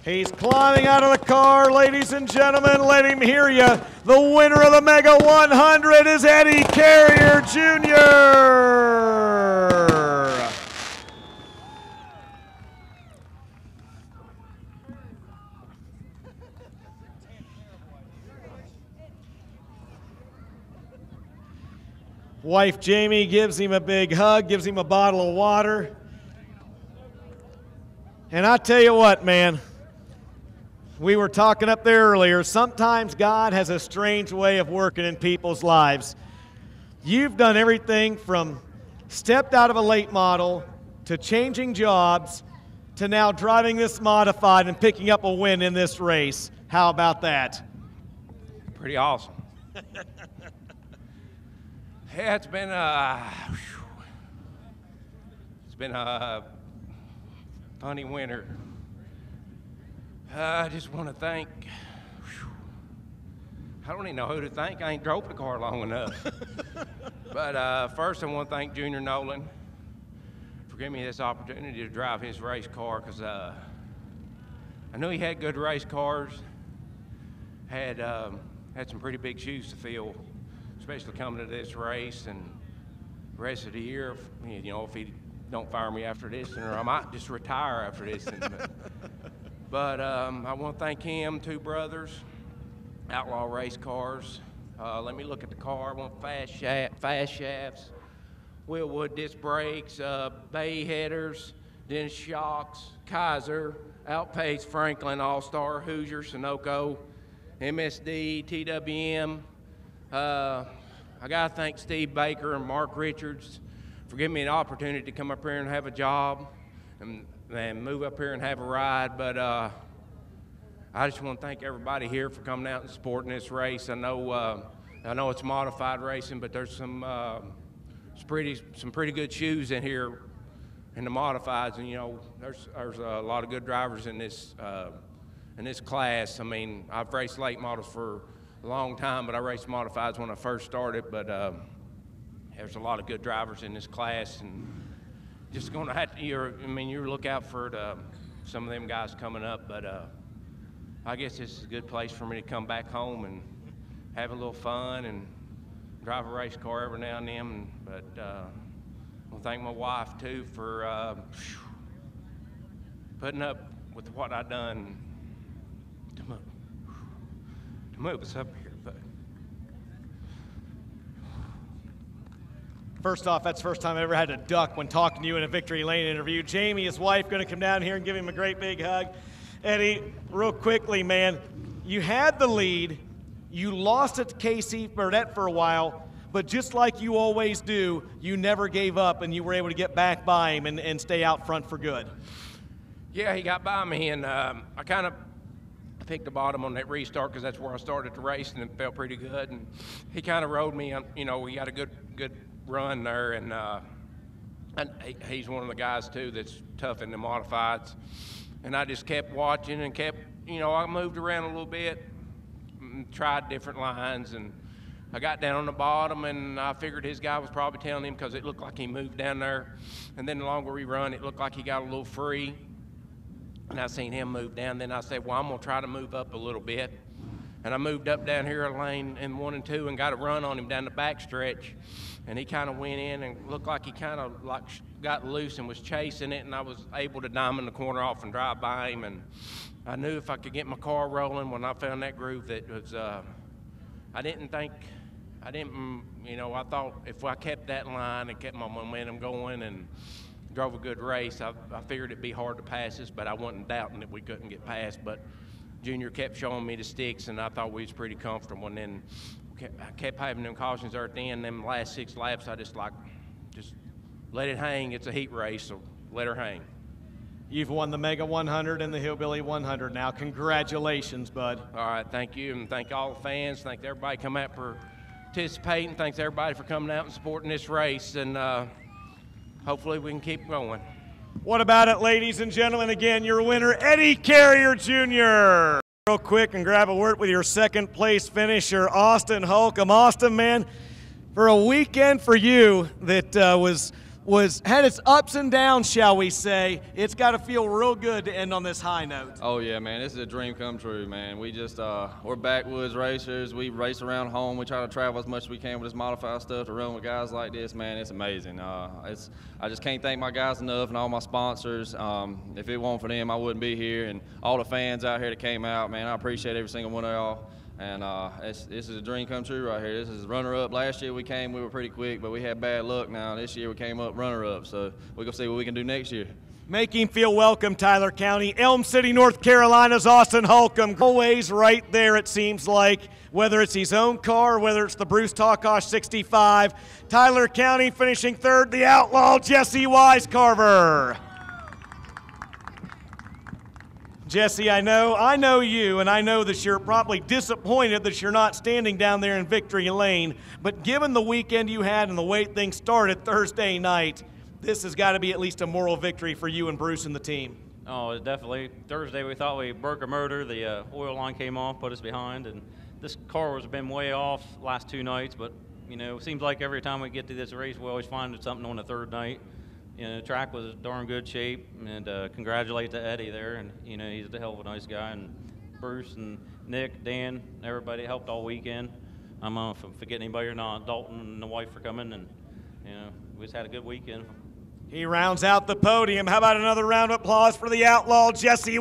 He's climbing out of the car, ladies and gentlemen. Let him hear you. The winner of the Mega 100 is Eddie Carrier Jr. Wife Jamie gives him a big hug, gives him a bottle of water. And I tell you what, man, we were talking up there earlier, sometimes God has a strange way of working in people's lives. You've done everything from stepped out of a late model to changing jobs to now driving this modified and picking up a win in this race. How about that? Pretty awesome. Yeah, it's been a funny winter. I just want to thank, I don't even know who to thank. I ain't drove the car long enough. But first I want to thank Junior Nolan for giving me this opportunity to drive his race car, because I knew he had good race cars, had some pretty big shoes to fill, especially coming to this race and the rest of the year. You know, if he don't fire me after this, or I might just retire after this. But I want to thank him, two brothers, Outlaw Race Cars. Let me look at the car. I want fast shafts, Wheelwood disc brakes, bay headers, Dennis shocks, Kaiser, Outpace, Franklin, All-Star, Hoosier, Sunoco, MSD, TWM. I got to thank Steve Baker and Mark Richards for giving me an opportunity to come up here and have a job and move up here and have a ride. But I just want to thank everybody here for coming out and supporting this race. I know it's modified racing, but there's some pretty good shoes in here in the modifieds, and you know there's a lot of good drivers in this class. I mean, I've raced late models for a long time, but I raced modifieds when I first started. But there's a lot of good drivers in this class, and just going to have to, you look out for some of them guys coming up. But I guess this is a good place for me to come back home and have a little fun and drive a race car every now and then. But I want to thank my wife too for putting up with what I done to move us up here. But first off, that's the first time I ever had to duck when talking to you in a Victory Lane interview. Jamie, his wife, going to come down here and give him a great big hug. Eddie, real quickly, man, you had the lead. You lost it to Casey Burdett for a while, but just like you always do, you never gave up, and you were able to get back by him and stay out front for good. Yeah, he got by me, and I kind of picked the bottom on that restart because that's where I started to race, and it felt pretty good. And he kind of rode me. You know, we got a good run there, and he's one of the guys too that's tough in the modifieds. And I just kept watching and kept, I moved around a little bit, and tried different lines, and I got down on the bottom, and I figured his guy was probably telling him because it looked like he moved down there. And then the longer we run, it looked like he got a little free. And I seen him move down. Then I said, well, I'm going to try to move up a little bit. And I moved up down here a lane in 1 and 2 and got a run on him down the back stretch. And he kind of went in and looked like he kind of got loose and was chasing it. And I was able to diamond the corner off and drive by him. And I knew if I could get my car rolling when I found that groove that was, I thought if I kept that line and kept my momentum going and drove a good race, I figured it'd be hard to pass us, but I wasn't doubting that we couldn't get past. But Junior kept showing me the sticks, and I thought we was pretty comfortable. And then I kept having them cautions there at the end. Them last 6 laps, I just let it hang. It's a heat race, so let her hang. You've won the Mega 100 and the Hillbilly 100 now. Congratulations, bud. All right, thank you, and thank all the fans. Thank everybody coming out for participating. Thanks everybody for coming out and supporting this race, and hopefully we can keep going. What about it, ladies and gentlemen? Again, your winner, Eddie Carrier Jr. Real quick and grab a word with your second place finisher, Austin Holcomb. Austin, man, for a weekend for you that was had its ups and downs, shall we say. It's got to feel real good to end on this high note. Oh yeah, man, this is a dream come true, man. We just we're backwoods racers. We race around home. We try to travel as much as we can with this modified stuff to run with guys like this, man. It's amazing. I just can't thank my guys enough and all my sponsors. If it weren't for them, I wouldn't be here. And all the fans out here that came out, man, I appreciate every single one of y'all. And this is a dream come true right here. This is runner-up. Last year we were pretty quick, but we had bad luck now. This year we came up runner-up, so we're going to see what we can do next year. Make him feel welcome, Tyler County. Elm City, North Carolina's Austin Holcomb. Always right there, it seems like, whether it's his own car or whether it's the Bruce Talkosh 65. Tyler County finishing third, the outlaw Jesse Wisecarver. Jesse, I know you, and I know that you're probably disappointed that you're not standing down there in victory lane, but given the weekend you had and the way things started Thursday night, this has got to be at least a moral victory for you and Bruce and the team. Oh, definitely. Thursday we thought we broke a murder. The oil line came off, put us behind, and this car has been way off last 2 nights, but, you know, it seems like every time we get to this race, we always find something on the third night. You know, the track was in darn good shape, and congratulate to Eddie there, and you know he's a hell of a nice guy, and Bruce and Nick, Dan, everybody helped all weekend. I'm if I forget anybody or not, Dalton and the wife for coming, and you know we just had a good weekend. He rounds out the podium. How about another round of applause for the outlaw Jesse